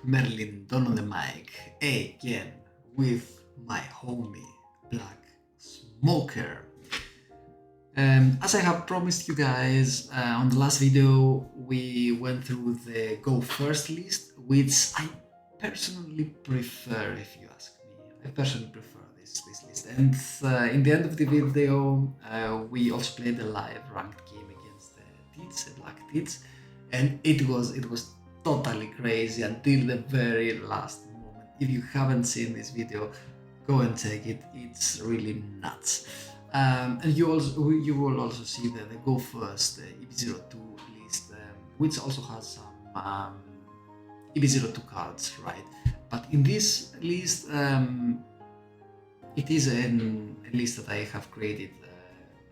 Merlin Don on the mic again with my homie Black Smoker. As I have promised you guys on the last video, we went through the go first list, which I personally prefer, if you ask me. I personally prefer this list. And in the end of the video, we also played a live ranked game against the Tits, the Black Tits, and it was totally crazy until the very last moment. If you haven't seen this video, go and check it. It's really nuts. And you will also see the go first EB02 list, which also has some EB02 cards, right? But in this list, it is a list that I have created,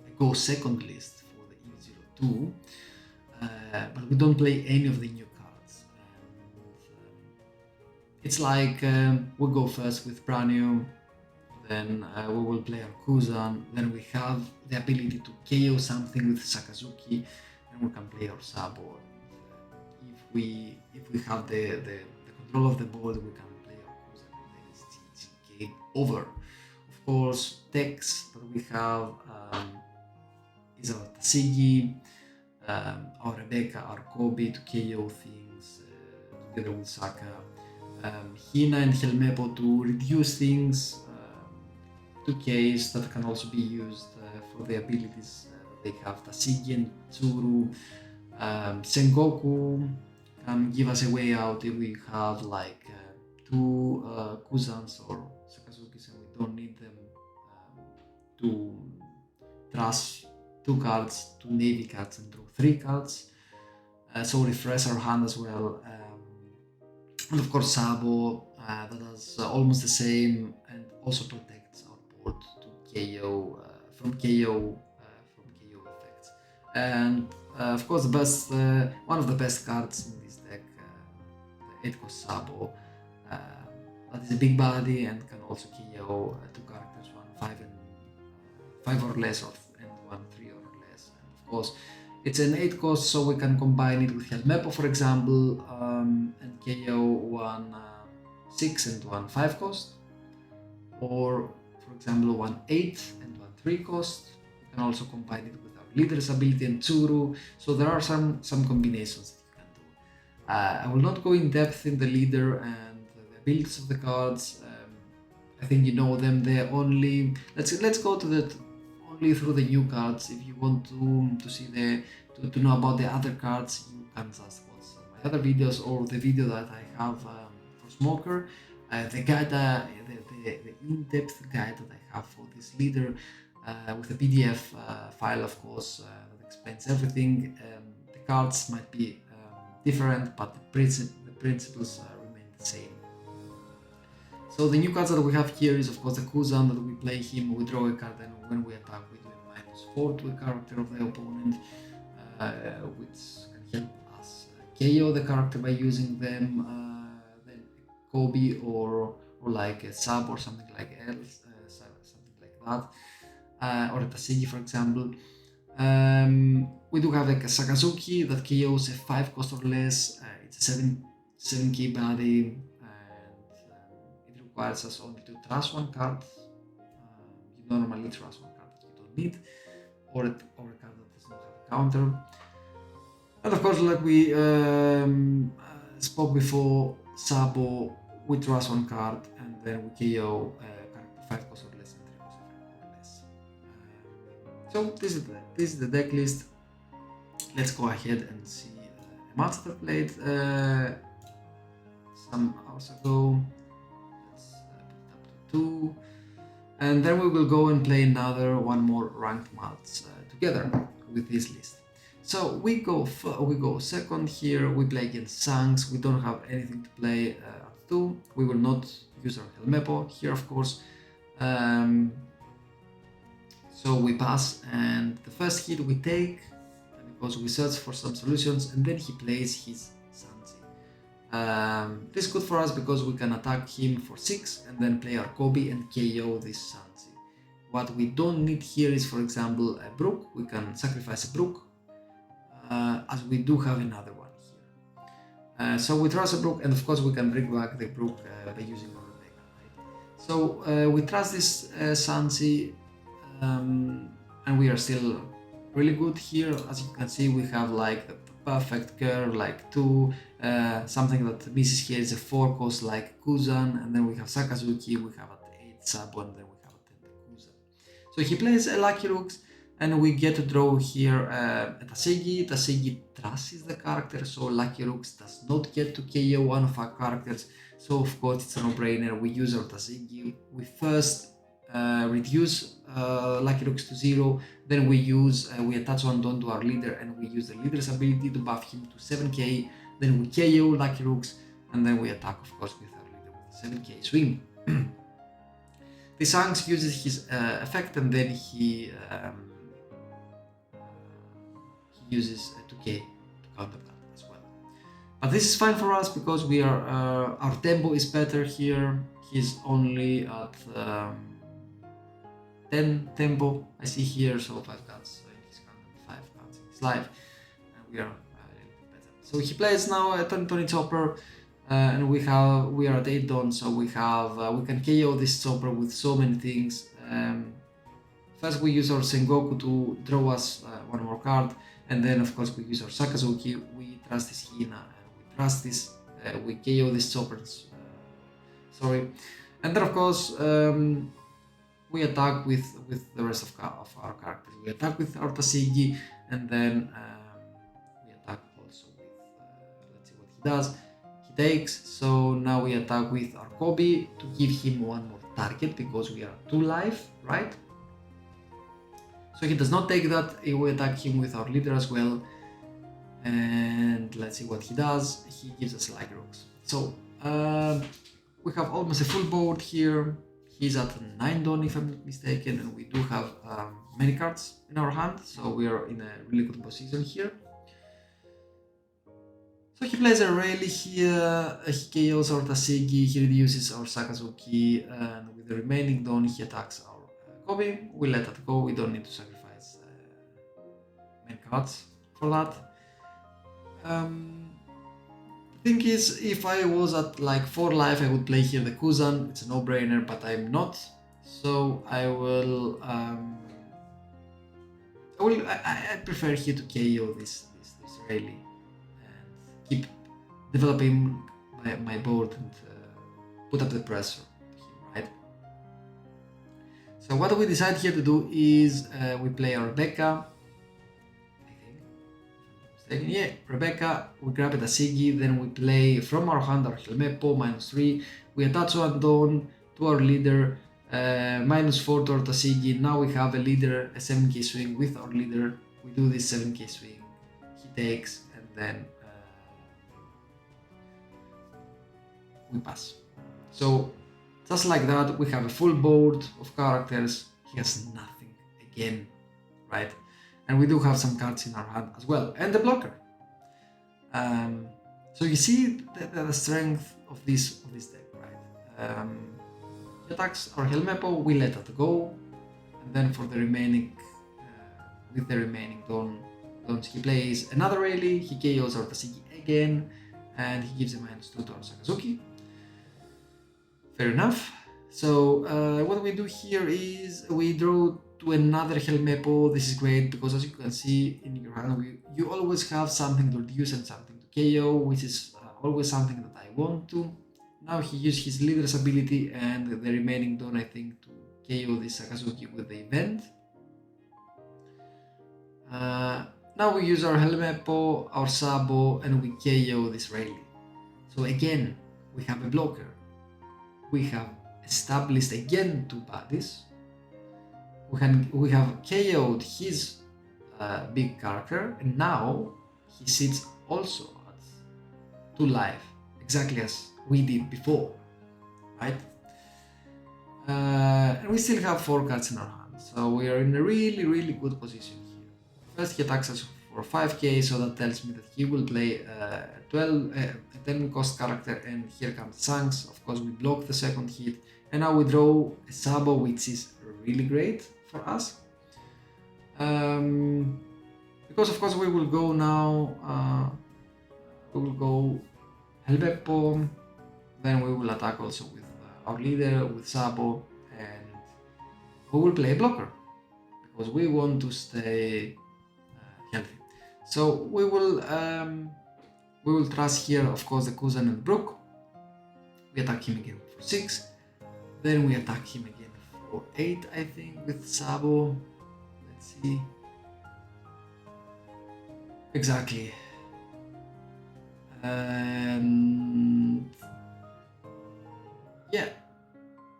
a go second list for the EB02, but we don't play any of the new cards. It's like we go first with Branio, then we will play our Kuzan, then we have the ability to KO something with Sakazuki, and we can play our Sabo. If we have the control of the board, we can play our Kuzan, and then it's GG, game over. Of course, decks that we have is our TCG, our Rebecca, our Kobe to KO things together with Saka, Hina and Helmepo to reduce things, 2Ks that can also be used for the abilities they have, Tashigi and Tsuru. Sengoku can give us a way out if we have like two Kuzans or Sakazukis and we don't need them to trash 2 cards, 2 navy cards and draw 3 cards. So refresh our hand as well. And of course Sabo that does almost the same and also protects our board to KO from KO effects. And of course the best one of the best cards in this deck, the 8-cost Sabo, that is a big body and can also KO 2 characters, 1 5 or less, and 1 3 or less. And of course it's an 8-cost, so we can combine it with Helmepo, for example, and KO 1 6 and 1 5-cost, or for example 1 8 and 1 3-cost. You can also combine it with our leader's ability and Tsuru, so there are some combinations that you can do. I will not go in depth in the leader and the abilities of the cards. I think you know them. They're only let's go to the only through the new cards. If you want to see to know about the other cards, you can just watch my other videos or the video that I have for Smoker, the guide, the in-depth guide that I have for this leader with a PDF file, of course, that explains everything. The cards might be different, but the principles remain the same. So the new cards that we have here is of course the Kuzan, that we play him, we draw a card, and when we attack we do a -4 to the character of the opponent, which can help us KO the character by using them, then Kobe or like a Sub or something like else, something like that, or a Tashigi, for example. We do have like a Sakazuki that KOs a 5-cost or less. It's a 7k body. Requires us only to trash 1 card. You normally trash 1 card that you don't need, or a card that does not have a counter. And of course, like we spoke before, Sabo, we trash 1 card and then we KO character 5-cost or less and 3-cost or less. So this is the deck list. Let's go ahead and see a match that I played some hours ago. 2, and then we will go and play one more ranked match together with this list. So we go second here. We play against Sangs. We don't have anything to play at 2. We will not use our Helmepo here, of course. So we pass, and the first hit we take because we search for some solutions, and then he plays his Sanzi. This is good for us because we can attack him for 6 and then play our Kobe and KO this Sanzi. What we don't need here is, for example, a Brook. We can sacrifice a Brook, as we do have another one here. So we trust the brook, and of course we can bring back the brook by using our Rebecca, right? So we trust this Sansi, and we are still really good here. As you can see, we have like the perfect curve, like 2. Something that misses here is a 4 cost like Kuzan, and then we have Sakazuki, we have at 8 Sabo, and then we have at 10 Kuzan. So he plays a Lucky Rooks, and we get to draw here a Tasegi. Tasegi trusts the character, so Lucky Rooks does not get to KO one of our characters. So of course it's a no-brainer. We use our Tasegi. We first reduce Lucky Rooks to 0, then we attach Andon to our leader, and we use the leader's ability to buff him to 7k, then we KO Lucky Rooks, and then we attack of course with our leader with a 7k swing. The Shanks uses his effect, and then he uses 2k to counter that as well. But this is fine for us because we are our tempo is better here. He's only at 10 tempo I see here, so 5 cards in his hand and 5 cards in his life, and we are a little bit better. So he plays now a 20 chopper, and we are at 8 Dawn, so we can KO this chopper with so many things. First we use our Sengoku to draw us one more card, and then of course we use our Sakazuki, we trust this Hina, and we trust this, we KO this chopper, and then of course we attack with the rest of our characters. We attack with our Tasegi, and then we attack also with, let's see what he does. He takes, so now we attack with our Kobe to give him one more target because we are 2 life, right? So he does not take that, we attack him with our leader as well, and let's see what he does. He gives us Lucky Rooks. So we have almost a full board here. He's at 9 Dawn if I'm not mistaken, and we do have many cards in our hand, so we are in a really good position here. So he plays a Rayleigh here, he KOs our Tasegi, he reduces our Sakazuki, and with the remaining Dawn he attacks our Kobe. We let that go, we don't need to sacrifice many cards for that. Thing is, if I was at like 4 life, I would play here the Kuzan. It's a no-brainer, but I'm not. So I prefer here to KO this Rayleigh and keep developing my board and put up the pressure here, right? So what we decide here to do is we play our Rebecca. Yeah, Rebecca, we grab a Tasegi, then we play from our hand our Helmepo, -3, we attach one Dawn to our leader, -4 to our Tasegi. Now we have a leader, a 7k swing with our leader, we do this 7k swing, he takes, and then we pass. So just like that, we have a full board of characters, he has nothing again, right? And we do have some cards in our hand as well, and the blocker. So you see the strength of this deck, right? He attacks our Helmepo, we let that go, and then for the remaining, with the remaining Dawns, he plays another Rayleigh, he KOs our Tasegi again, and he gives a -2 to our Sakazuki. Fair enough. So what we do here is we draw to another Helmepo. This is great because as you can see in your hand, you always have something to reduce and something to KO, which is always something that I want to. Now he used his leader's ability and the remaining Dawn, I think, to KO this Sakazuki with the event. Now we use our Helmepo, our Sabo, and we KO this Rayleigh. So again, we have a blocker. We have established again 2 bodies. We have KO'd his big character, and now he sits also at 2 life, exactly as we did before, right? And we still have 4 cards in our hand, so we are in a really good position here. First he attacks us for 5k, so that tells me that he will play a 10 cost character, and here comes Shanks. Of course we block the second hit, and now we draw a Sabo, which is really great for us, because of course we will go now, we will go Helbeppo. Then we will attack also with our leader, with Sabo, and we will play a blocker because we want to stay healthy. So we will trust here, of course, the Kuzan and Brook. We attack him again for 6. Then we attack him again for 8, I think, with Sabo. Let's see. Exactly. And yeah,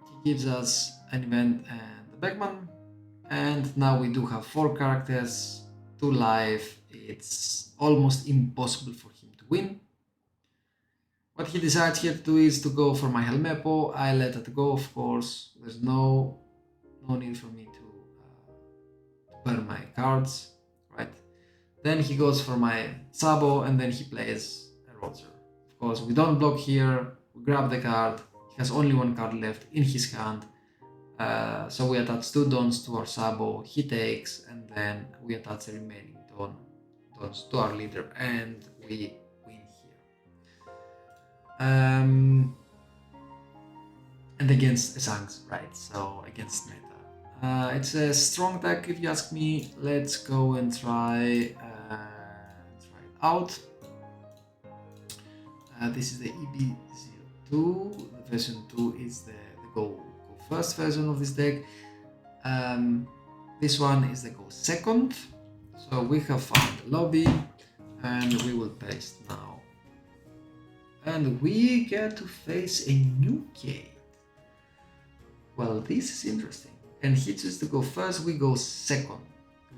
he gives us an event and the Beckman. And now we do have 4 characters, 2 life. It's almost impossible for him to win. What he decides here to do is to go for my Helmeppo. I let it go, of course. There's no need for me to burn my cards, right? Then he goes for my Sabo, and then he plays a Roger. Of course, we don't block here. We grab the card. He has only 1 card left in his hand. So we attach 2 Dons to our Sabo. He takes, and then we attach the remaining Dons to our leader, and we win here. And against Zangs, right? So against meta. It's a strong deck if you ask me. Let's go and try it out. This is the EB02. The version 2 is the go first version of this deck. This one is the go second. So we have found the lobby, and we will paste now. And we get to face a Newgate. Well, this is interesting. And he chooses to go first, we go second.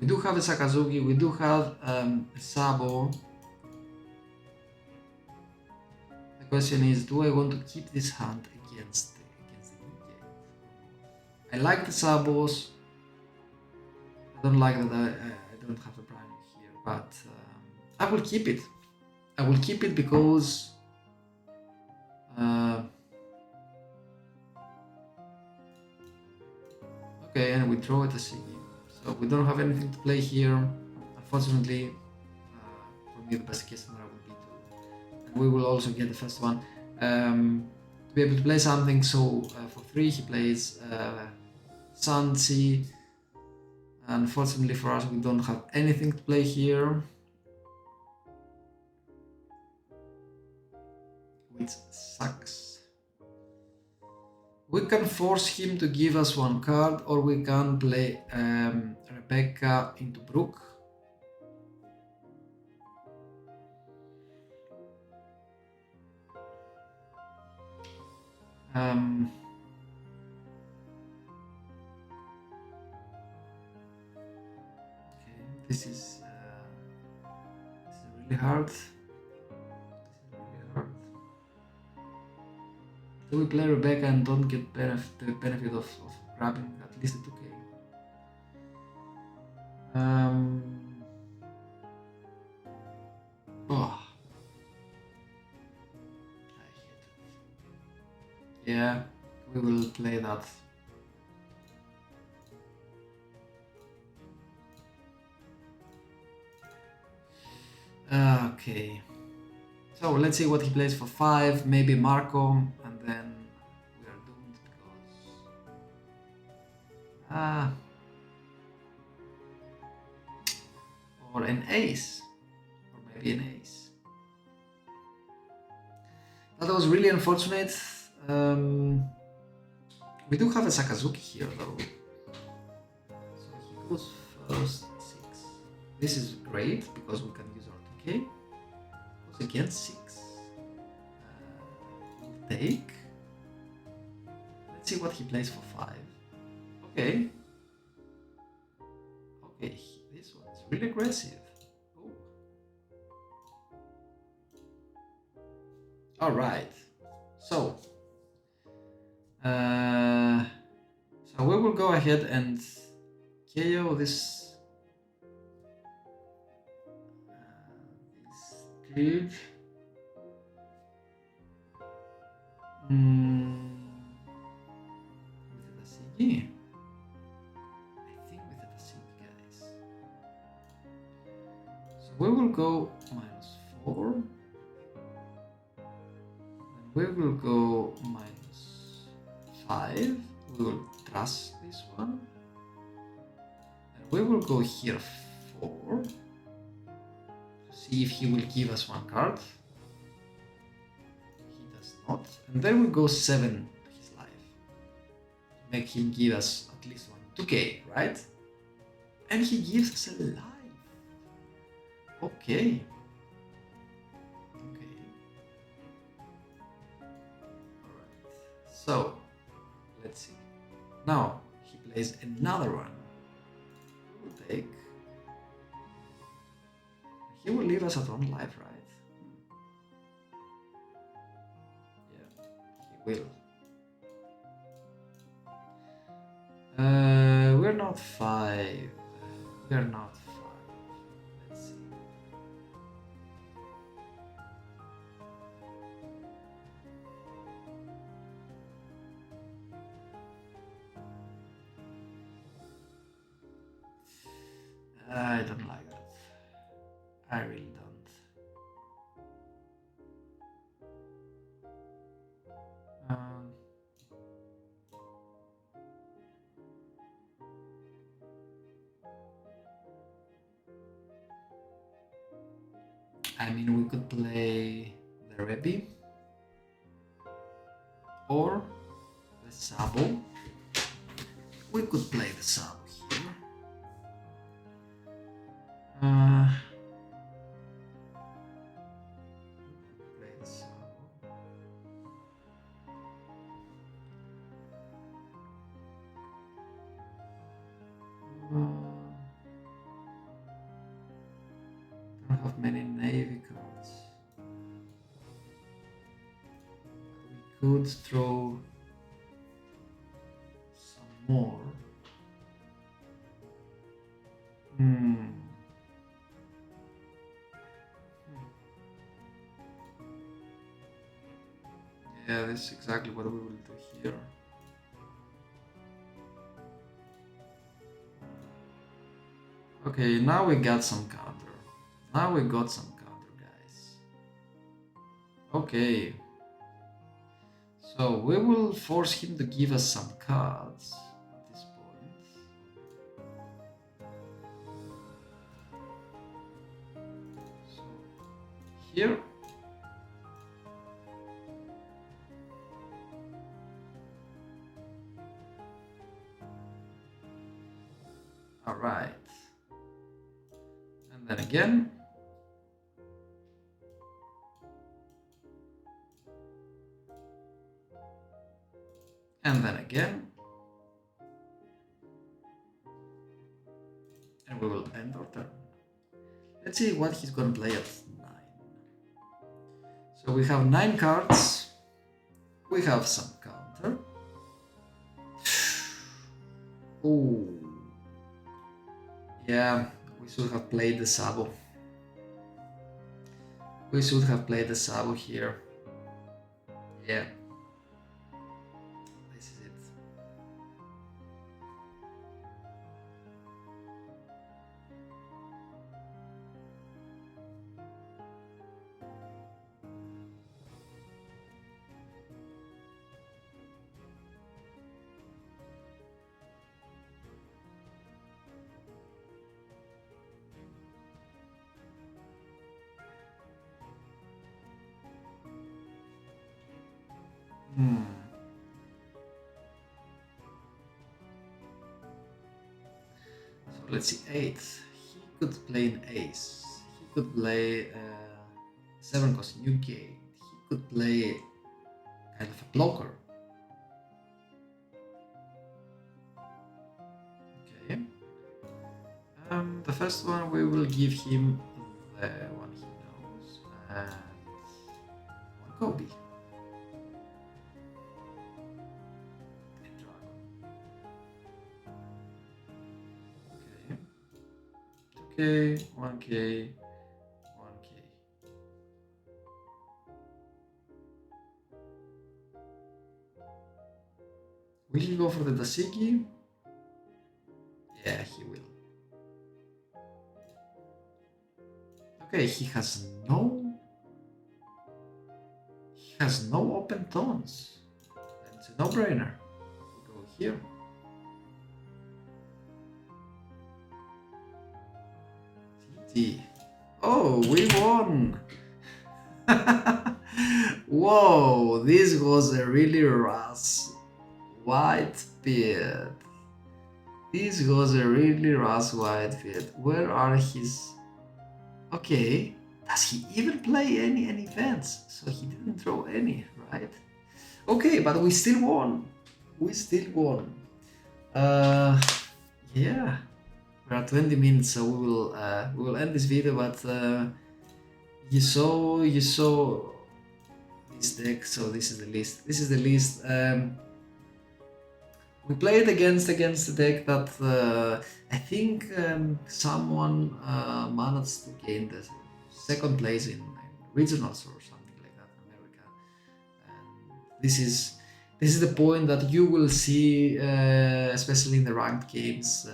We do have a Sakazuki, we do have a Sabo. The question is, do I want to keep this hand against the Newgate? I like the Sabos. I don't like that I don't have a Prime here, but I will keep it. I will keep it because okay, and we draw it a CG. So we don't have anything to play here. Unfortunately, for me the best case scenario would be to, and we will also get the first one, to be able to play something. So for 3 he plays Sanchi. Unfortunately for us, we don't have anything to play here, which sucks. We can force him to give us 1 card, or we can play Rebecca into Brook. Okay, this is really hard. So we play Rebecca and don't get the benefit of grabbing at least a 2k. Oh. Yeah, we will play that. Okay. So let's see what he plays for 5, maybe Marco, and then we are doomed because or an ace, or maybe an ace. That was really unfortunate. We do have a Sakazuki here though, so he goes first 6. This is great because we can use our 2k. Against 6. We'll take. Let's see what he plays for 5. Okay. Okay, this one is really aggressive. Oh. Alright. So we will go ahead and KO this dude. With the TCG. I think with the TCG, guys. So we will go -4. We will go -5. We will trust this one. And we will go here 4. To see if he will give us one card. He does not. And then we go 7 to his life. Make him give us at least one 2k, right? And he gives us a life. Okay. Okay. Alright. So, let's see. Now, he plays another one. We will take. He will leave us at 1 life, right? Yeah, he will. We're not 5. We're not 5. Let's see. I don't like that. I really don't. I mean, we could play the Rebbe or the Sabo. We could play the Sabo here. Play the Sabo. Don't have many Navy cards. We could throw some more. Yeah, this is exactly what we will do here. Okay, now we got some counter. Now we got some counter, guys. Okay. So we will force him to give us some cards at this point. So here. All right. And then again. And then again. And we will end our turn. Let's see what he's gonna play at 9. So we have 9 cards. We have some counter. Oh. Yeah, we should have played the Sabo. We should have played the Sabo here. Yeah. This is it. So let's see, 8. He could play an ace. He could play 7 cost Newgate. He could play kind of a blocker. Okay. The first one we will give him the one he knows and one Kobe. Okay, 1k, 1k. Will he go for the TCG? Yeah, he will. Okay, he has He has no open tones. It's a no-brainer. We go here. TT. Oh, we won! Whoa, this was a really rough white beard. This was a really rough white beard. Where are his... Okay, does he even play any events? So he didn't throw any, right? Okay, but we still won. We still won. Yeah, we're at 20 minutes, so we will end this video. But you saw this deck. So this is the list. This is the list. We played against the deck that I think someone managed to gain the second place in regionals or something like that in America. And this is the point that you will see, especially in the ranked games,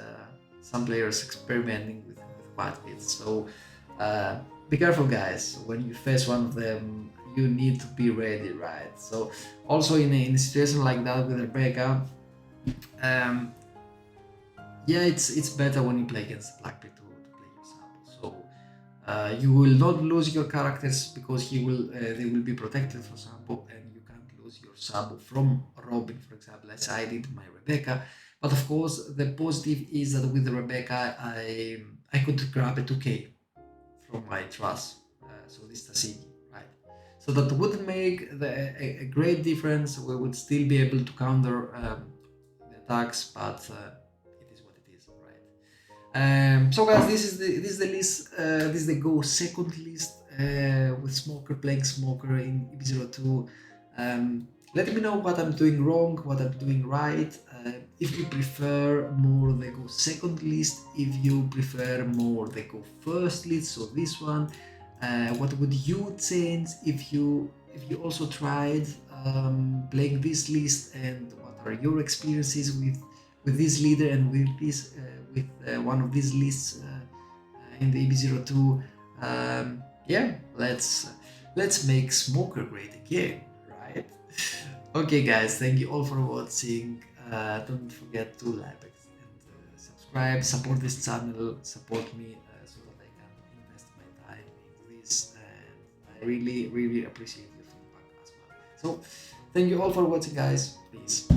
some players experimenting with white beats. So be careful, guys. When you face one of them, you need to be ready, right? So also in a situation like that with Rebecca, yeah, it's better when you play against Blackbeard to play your sample. So you will not lose your characters because they will be protected, for example, and you can't lose your sample from Robin, for example, as I did my Rebecca. But of course, the positive is that with the Rebecca, I could grab a 2k from my trust, so this TCG, right? So that would make a great difference. We would still be able to counter the attacks, but it is what it is, right? So guys, this is the list. This is the go second list with Smoker playing Smoker in EB02. Let me know what I'm doing wrong, what I'm doing right. If you prefer more the go second list, if you prefer more the go first list, so this one, what would you change if you also tried playing this list, and what are your experiences with this leader and with this one of these lists in the EB02? Yeah, let's make Smoker great again, right? Okay guys, thank you all for watching. Don't forget to like and subscribe, support this channel, support me so that I can invest my time into this, and I really appreciate your feedback as well. So thank you all for watching, guys. Peace.